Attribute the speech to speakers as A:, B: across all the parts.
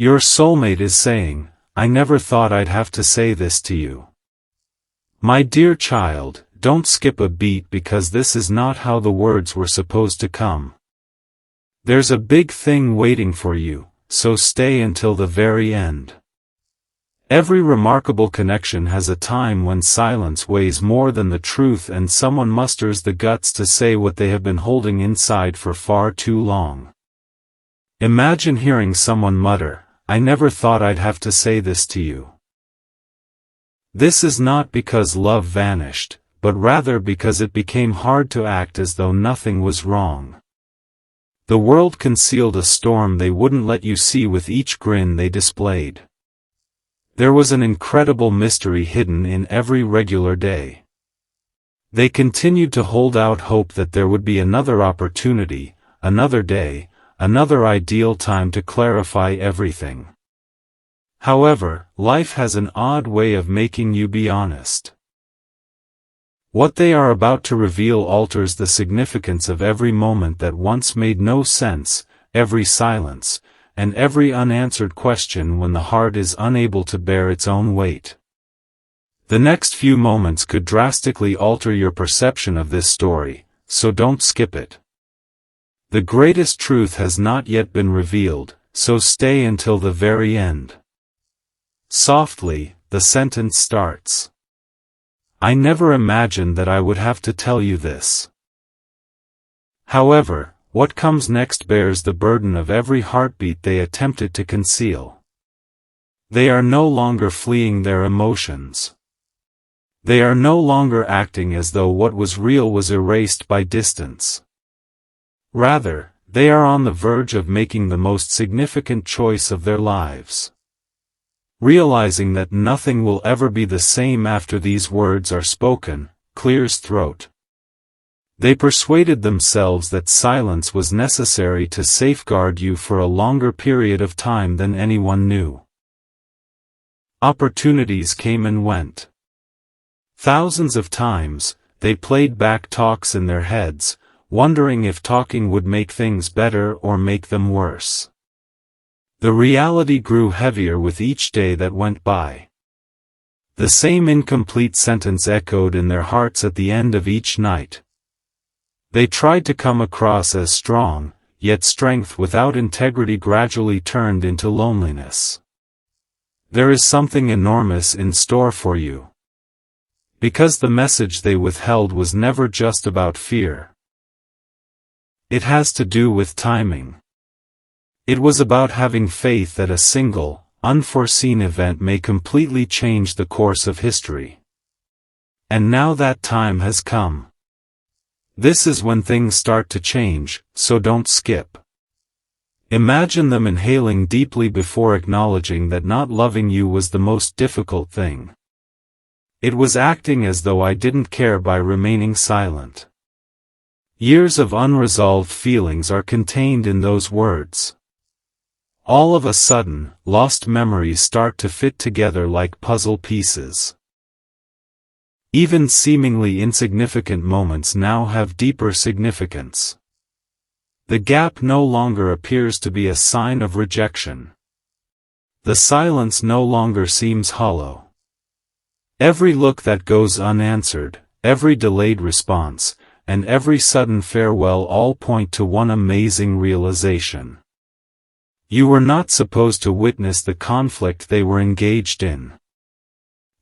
A: Your soulmate is saying, I never thought I'd have to say this to you. My dear child, don't skip a beat because this is not how the words were supposed to come. There's a big thing waiting for you, so stay until the very end. Every remarkable connection has a time when silence weighs more than the truth and someone musters the guts to say what they have been holding inside for far too long. Imagine hearing someone mutter, I never thought I'd have to say this to you. This is not because love vanished, but rather because it became hard to act as though nothing was wrong. The world concealed a storm they wouldn't let you see with each grin they displayed. There was an incredible mystery hidden in every regular day. They continued to hold out hope that there would be another opportunity, another day, another ideal time to clarify everything. However, life has an odd way of making you be honest. What they are about to reveal alters the significance of every moment that once made no sense, every silence, and every unanswered question when the heart is unable to bear its own weight. The next few moments could drastically alter your perception of this story, so don't skip it. The greatest truth has not yet been revealed, so stay until the very end. Softly, the sentence starts. I never imagined that I would have to tell you this. However, what comes next bears the burden of every heartbeat they attempted to conceal. They are no longer fleeing their emotions. They are no longer acting as though what was real was erased by distance. Rather, they are on the verge of making the most significant choice of their lives. Realizing that nothing will ever be the same after these words are spoken, clears throat. They persuaded themselves that silence was necessary to safeguard you for a longer period of time than anyone knew. Opportunities came and went. Thousands of times, they played back talks in their heads, wondering if talking would make things better or make them worse. The reality grew heavier with each day that went by. The same incomplete sentence echoed in their hearts at the end of each night. They tried to come across as strong, yet strength without integrity gradually turned into loneliness. There is something enormous in store for you. Because the message they withheld was never just about fear. It has to do with timing. It was about having faith that a single, unforeseen event may completely change the course of history. And now that time has come. This is when things start to change, so don't skip. Imagine them inhaling deeply before acknowledging that not loving you was the most difficult thing. It was acting as though I didn't care by remaining silent. Years of unresolved feelings are contained in those words. All of a sudden, lost memories start to fit together like puzzle pieces. Even seemingly insignificant moments now have deeper significance. The gap no longer appears to be a sign of rejection. The silence no longer seems hollow. Every look that goes unanswered, every delayed response, and every sudden farewell all point to one amazing realization. You were not supposed to witness the conflict they were engaged in.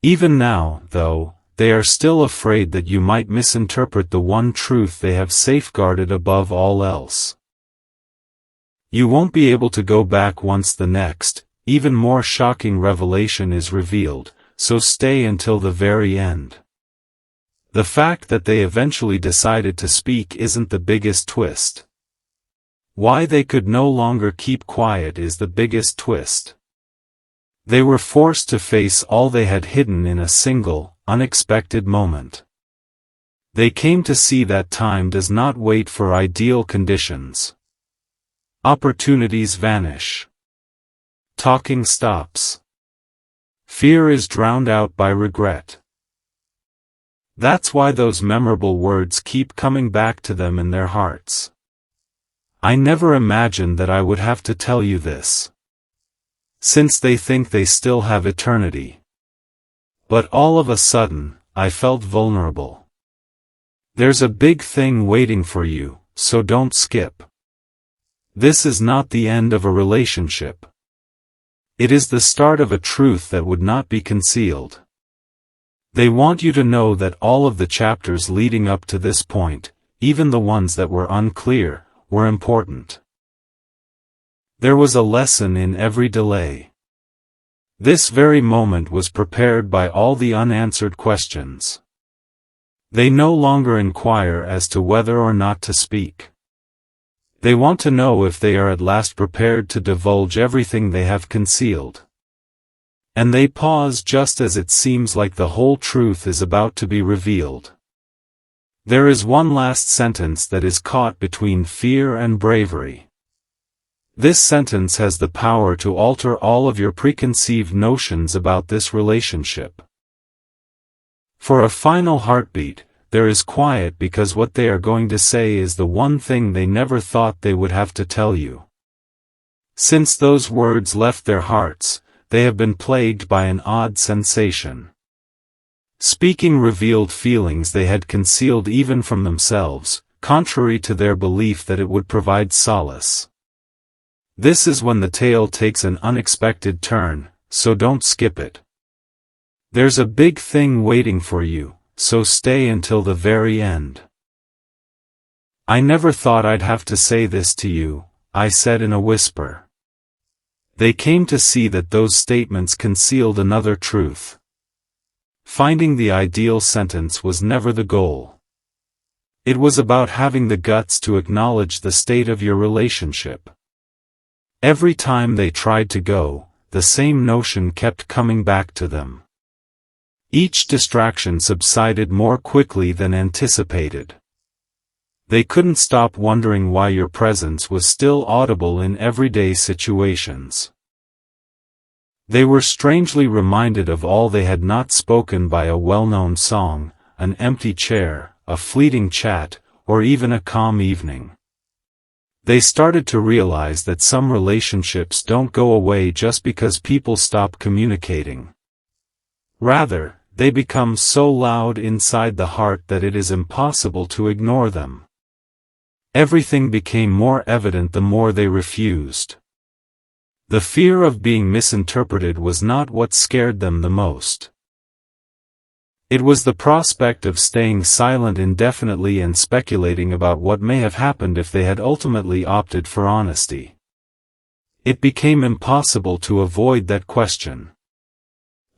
A: Even now, though, they are still afraid that you might misinterpret the one truth they have safeguarded above all else. You won't be able to go back once the next, even more shocking revelation is revealed, so stay until the very end. The fact that they eventually decided to speak isn't the biggest twist. Why they could no longer keep quiet is the biggest twist. They were forced to face all they had hidden in a single, unexpected moment. They came to see that time does not wait for ideal conditions. Opportunities vanish. Talking stops. Fear is drowned out by regret. That's why those memorable words keep coming back to them in their hearts. I never imagined that I would have to tell you this. since they think they still have eternity. But all of a sudden, I felt vulnerable. There's a big thing waiting for you, so don't skip. This is not the end of a relationship. It is the start of a truth that would not be concealed. They want you to know that all of the chapters leading up to this point, even the ones that were unclear, were important. There was a lesson in every delay. This very moment was prepared by all the unanswered questions. They no longer inquire as to whether or not to speak. They want to know if they are at last prepared to divulge everything they have concealed. And they pause just as it seems like the whole truth is about to be revealed. There is one last sentence that is caught between fear and bravery. This sentence has the power to alter all of your preconceived notions about this relationship. For a final heartbeat, there is quiet because what they are going to say is the one thing they never thought they would have to tell you. Since those words left their hearts, they have been plagued by an odd sensation. Speaking revealed feelings they had concealed even from themselves, contrary to their belief that it would provide solace. This is when the tale takes an unexpected turn, so don't skip it. There's a big thing waiting for you, so stay until the very end. I never thought I'd have to say this to you, I said in a whisper. They came to see that those statements concealed another truth. Finding the ideal sentence was never the goal. It was about having the guts to acknowledge the state of your relationship. Every time they tried to go, the same notion kept coming back to them. Each distraction subsided more quickly than anticipated. They couldn't stop wondering why your presence was still audible in everyday situations. They were strangely reminded of all they had not spoken by a well-known song, an empty chair, a fleeting chat, or even a calm evening. They started to realize that some relationships don't go away just because people stop communicating. Rather, they become so loud inside the heart that it is impossible to ignore them. Everything became more evident the more they refused. The fear of being misinterpreted was not what scared them the most. It was the prospect of staying silent indefinitely and speculating about what may have happened if they had ultimately opted for honesty. It became impossible to avoid that question.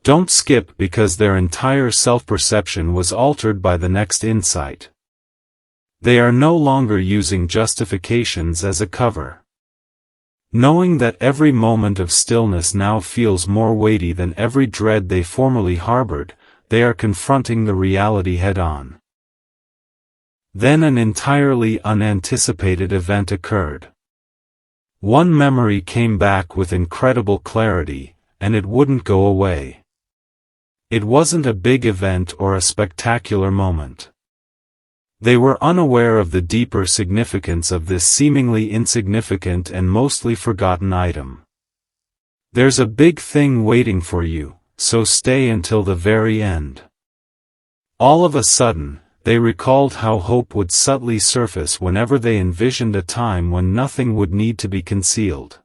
A: Don't skip because their entire self-perception was altered by the next insight. They are no longer using justifications as a cover. Knowing that every moment of stillness now feels more weighty than every dread they formerly harbored, they are confronting the reality head-on. Then an entirely unanticipated event occurred. One memory came back with incredible clarity, and it wouldn't go away. It wasn't a big event or a spectacular moment. They were unaware of the deeper significance of this seemingly insignificant and mostly forgotten item. There's a big thing waiting for you, so stay until the very end. All of a sudden, they recalled how hope would subtly surface whenever they envisioned a time when nothing would need to be concealed.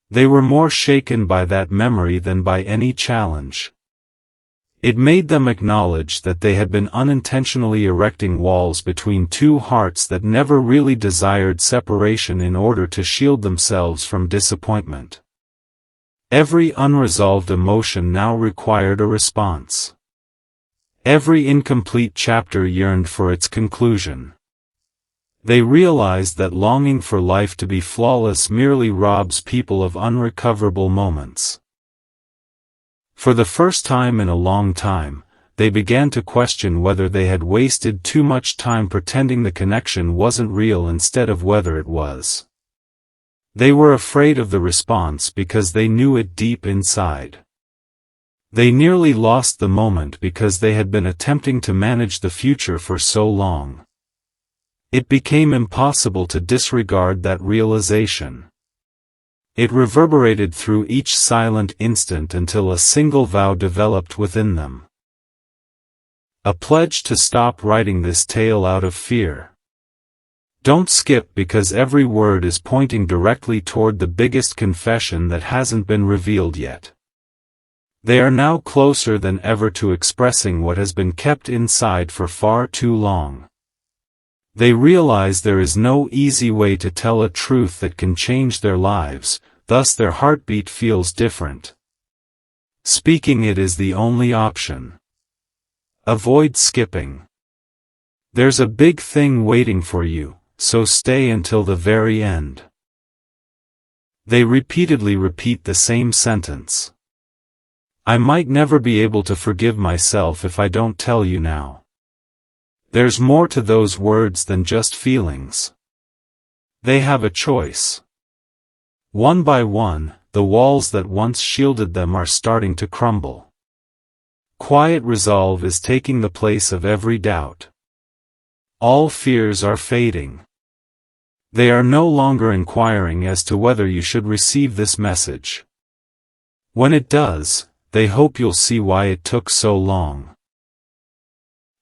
A: They were more shaken by that memory than by any challenge. It made them acknowledge that they had been unintentionally erecting walls between two hearts that never really desired separation in order to shield themselves from disappointment. Every unresolved emotion now required a response. Every incomplete chapter yearned for its conclusion. They realized that longing for life to be flawless merely robs people of unrecoverable moments. For the first time in a long time, they began to question whether they had wasted too much time pretending the connection wasn't real instead of whether it was. They were afraid of the response because they knew it deep inside. They nearly lost the moment because they had been attempting to manage the future for so long. It became impossible to disregard that realization. It reverberated through each silent instant until a single vow developed within them. A pledge to stop writing this tale out of fear. Don't skip, because every word is pointing directly toward the biggest confession that hasn't been revealed yet. They are now closer than ever to expressing what has been kept inside for far too long. They realize there is no easy way to tell a truth that can change their lives, thus their heartbeat feels different. Speaking it is the only option. Avoid skipping. There's a big thing waiting for you, so stay until the very end. They repeatedly repeat the same sentence. I might never be able to forgive myself if I don't tell you now. There's more to those words than just feelings. They have a choice. One by one, the walls that once shielded them are starting to crumble. Quiet resolve is taking the place of every doubt. All fears are fading. They are no longer inquiring as to whether you should receive this message. When it does, they hope you'll see why it took so long.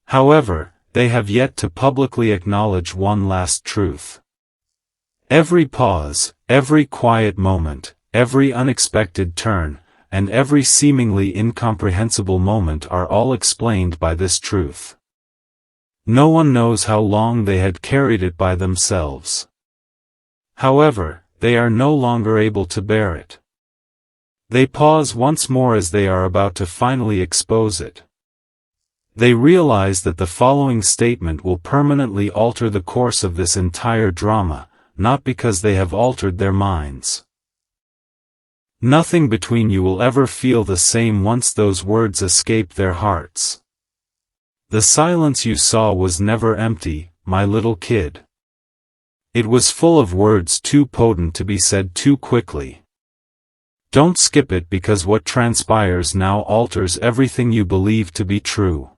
A: However, they have yet to publicly acknowledge one last truth. Every pause, every quiet moment, every unexpected turn, and every seemingly incomprehensible moment are all explained by this truth. No one knows how long they had carried it by themselves. However, they are no longer able to bear it. They pause once more as they are about to finally expose it. They realize that the following statement will permanently alter the course of this entire drama, not because they have altered their minds. Nothing between you will ever feel the same once those words escape their hearts. The silence you saw was never empty, my little kid. It was full of words too potent to be said too quickly. Don't skip it, because what transpires now alters everything you believe to be true.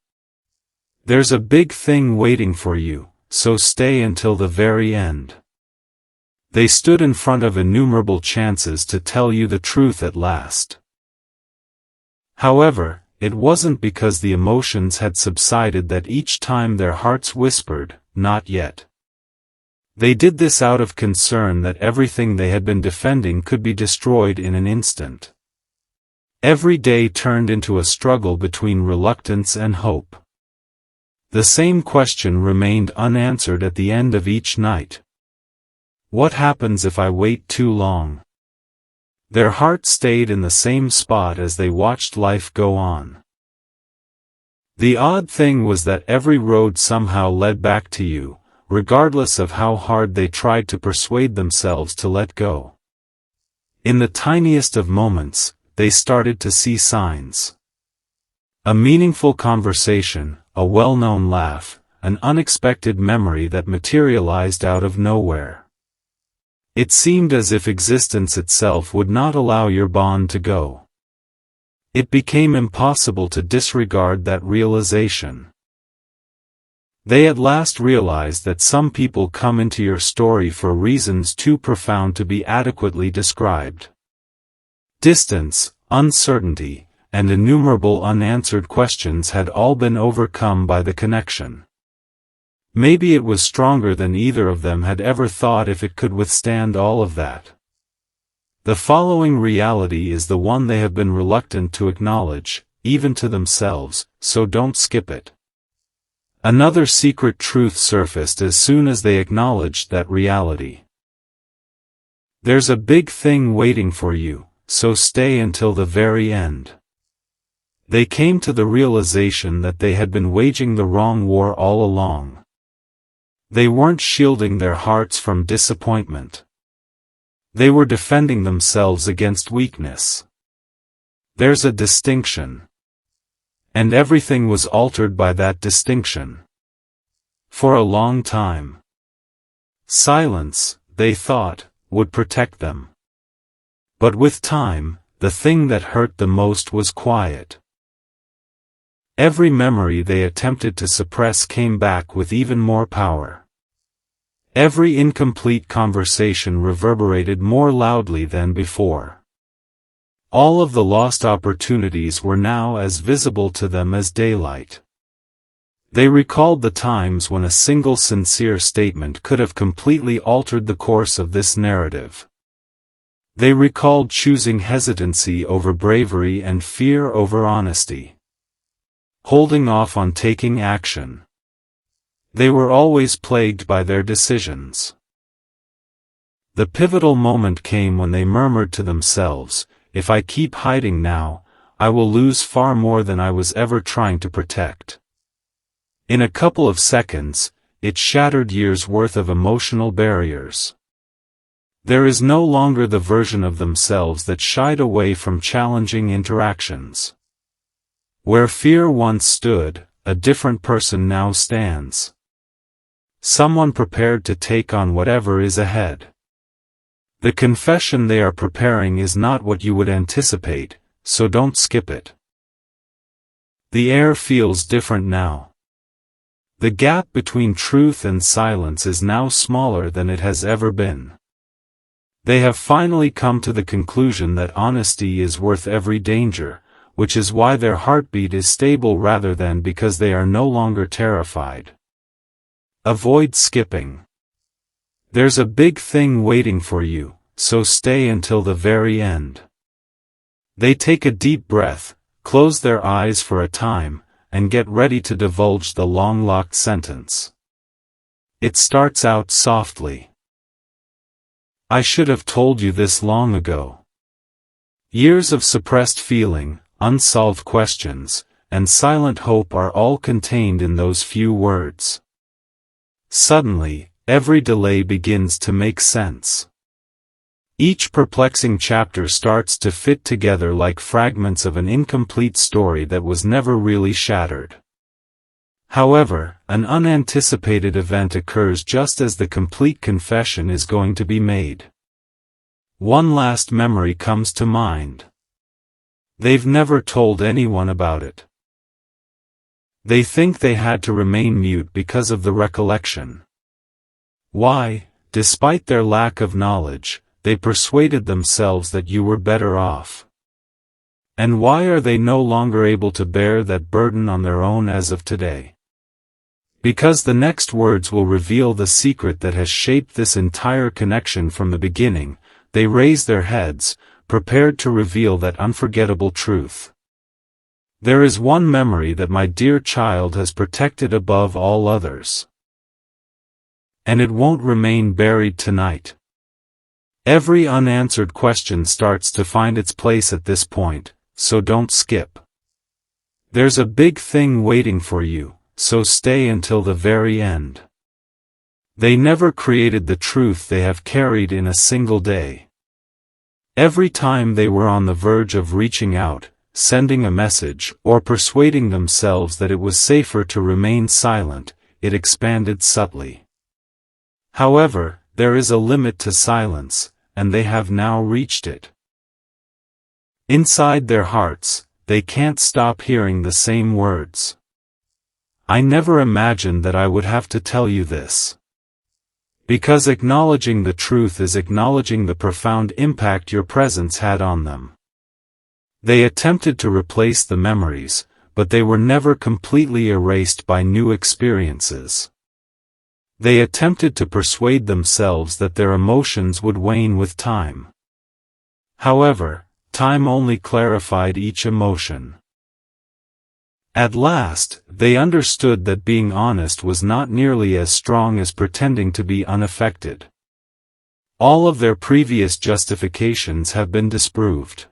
A: There's a big thing waiting for you, so stay until the very end. They stood in front of innumerable chances to tell you the truth at last. However, it wasn't because the emotions had subsided that each time their hearts whispered, "Not yet." They did this out of concern that everything they had been defending could be destroyed in an instant. Every day turned into a struggle between reluctance and hope. The same question remained unanswered at the end of each night. What happens if I wait too long? Their heart stayed in the same spot as they watched life go on. The odd thing was that every road somehow led back to you, regardless of how hard they tried to persuade themselves to let go. In the tiniest of moments, they started to see signs. A meaningful conversation, a well-known laugh, an unexpected memory that materialized out of nowhere. It seemed as if existence itself would not allow your bond to go. It became impossible to disregard that realization. They at last realized that some people come into your story for reasons too profound to be adequately described. Distance, uncertainty, and innumerable unanswered questions had all been overcome by the connection. Maybe it was stronger than either of them had ever thought if it could withstand all of that. The following reality is the one they have been reluctant to acknowledge, even to themselves, so don't skip it. Another secret truth surfaced as soon as they acknowledged that reality. There's a big thing waiting for you, so stay until the very end. They came to the realization that they had been waging the wrong war all along. They weren't shielding their hearts from disappointment. They were defending themselves against weakness. There's a distinction. And everything was altered by that distinction. For a long time. Silence, they thought, would protect them. But with time, the thing that hurt the most was quiet. Every memory they attempted to suppress came back with even more power. Every incomplete conversation reverberated more loudly than before. All of the lost opportunities were now as visible to them as daylight. They recalled the times when a single sincere statement could have completely altered the course of this narrative. They recalled choosing hesitancy over bravery and fear over honesty. Holding off on taking action. They were always plagued by their decisions. The pivotal moment came when they murmured to themselves, "If I keep hiding now, I will lose far more than I was ever trying to protect." In a couple of seconds, it shattered years' worth of emotional barriers. There is no longer the version of themselves that shied away from challenging interactions. Where fear once stood, a different person now stands. Someone prepared to take on whatever is ahead. The confession they are preparing is not what you would anticipate, so don't skip it. The air feels different now. The gap between truth and silence is now smaller than it has ever been. They have finally come to the conclusion that honesty is worth every danger, which is why their heartbeat is stable rather than because they are no longer terrified. Avoid skipping. There's a big thing waiting for you, so stay until the very end. They take a deep breath, close their eyes for a time, and get ready to divulge the long-locked sentence. It starts out softly. I should have told you this long ago. Years of suppressed feeling, unsolved questions, and silent hope are all contained in those few words. Suddenly, every delay begins to make sense. Each perplexing chapter starts to fit together like fragments of an incomplete story that was never really shattered. However, an unanticipated event occurs just as the complete confession is going to be made. One last memory comes to mind. They've never told anyone about it. They think they had to remain mute because of the recollection. Why, despite their lack of knowledge, they persuaded themselves that you were better off. And why are they no longer able to bear that burden on their own as of today? Because the next words will reveal the secret that has shaped this entire connection from the beginning. They raise their heads, prepared to reveal that unforgettable truth. There is one memory that my dear child has protected above all others. And it won't remain buried tonight. Every unanswered question starts to find its place at this point, so don't skip. There's a big thing waiting for you, so stay until the very end. They never created the truth they have carried in a single day. Every time they were on the verge of reaching out, sending a message, or persuading themselves that it was safer to remain silent, it expanded subtly. However, there is a limit to silence, and they have now reached it. Inside their hearts, they can't stop hearing the same words. I never imagined that I would have to tell you this. Because acknowledging the truth is acknowledging the profound impact your presence had on them. They attempted to replace the memories, but they were never completely erased by new experiences. They attempted to persuade themselves that their emotions would wane with time. However, time only clarified each emotion. At last, they understood that being honest was not nearly as strong as pretending to be unaffected. All of their previous justifications have been disproved.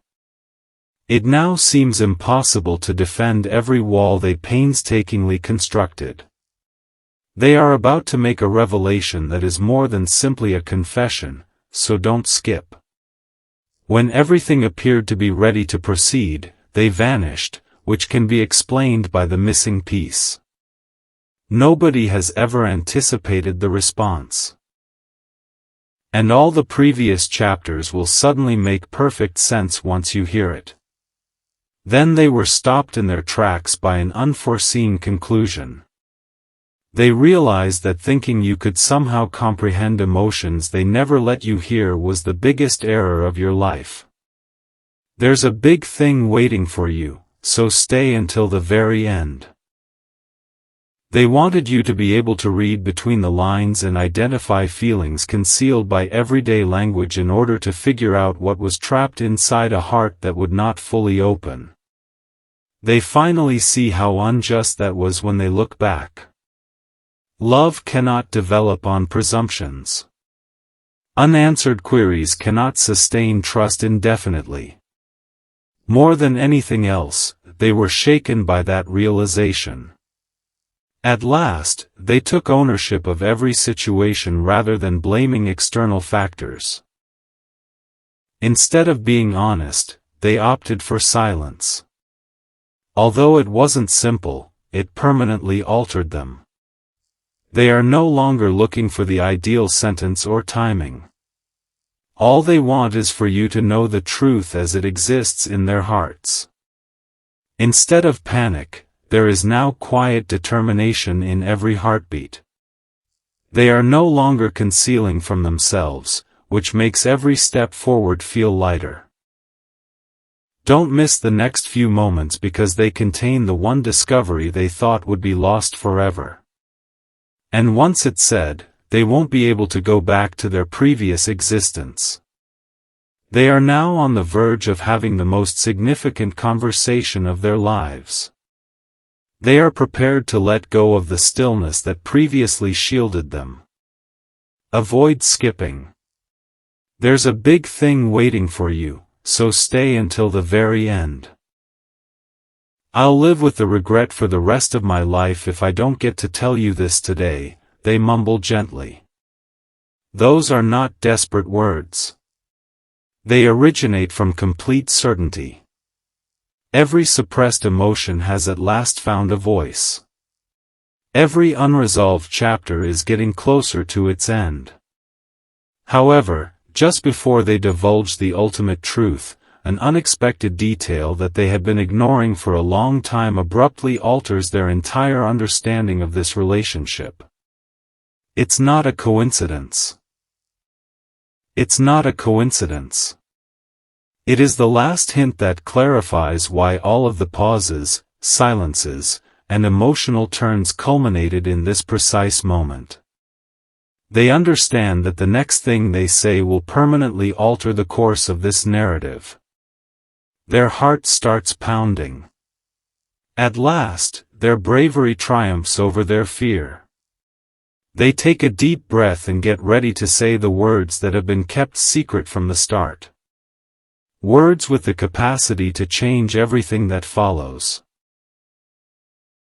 A: It now seems impossible to defend every wall they painstakingly constructed. They are about to make a revelation that is more than simply a confession, so don't skip. When everything appeared to be ready to proceed, they vanished, which can be explained by the missing piece. Nobody has ever anticipated the response. And all the previous chapters will suddenly make perfect sense once you hear it. Then they were stopped in their tracks by an unforeseen conclusion. They realized that thinking you could somehow comprehend emotions they never let you hear was the biggest error of your life. There's a big thing waiting for you, so stay until the very end. They wanted you to be able to read between the lines and identify feelings concealed by everyday language in order to figure out what was trapped inside a heart that would not fully open. They finally see how unjust that was when they look back. Love cannot develop on presumptions. Unanswered queries cannot sustain trust indefinitely. More than anything else, they were shaken by that realization. At last, they took ownership of every situation rather than blaming external factors. Instead of being honest, they opted for silence. Although it wasn't simple, it permanently altered them. They are no longer looking for the ideal sentence or timing. All they want is for you to know the truth as it exists in their hearts. Instead of panic, there is now quiet determination in every heartbeat. They are no longer concealing from themselves, which makes every step forward feel lighter. Don't miss the next few moments because they contain the one discovery they thought would be lost forever. And once it's said, they won't be able to go back to their previous existence. They are now on the verge of having the most significant conversation of their lives. They are prepared to let go of the stillness that previously shielded them. Avoid skipping. There's a big thing waiting for you, so stay until the very end. I'll live with the regret for the rest of my life if I don't get to tell you this today, they mumble gently. Those are not desperate words. They originate from complete certainty. Every suppressed emotion has at last found a voice. Every unresolved chapter is getting closer to its end. However, just before they divulge the ultimate truth, an unexpected detail that they have been ignoring for a long time abruptly alters their entire understanding of this relationship. It's not a coincidence. It's not a coincidence. It is the last hint that clarifies why all of the pauses, silences, and emotional turns culminated in this precise moment. They understand that the next thing they say will permanently alter the course of this narrative. Their heart starts pounding. At last, their bravery triumphs over their fear. They take a deep breath and get ready to say the words that have been kept secret from the start. Words with the capacity to change everything that follows.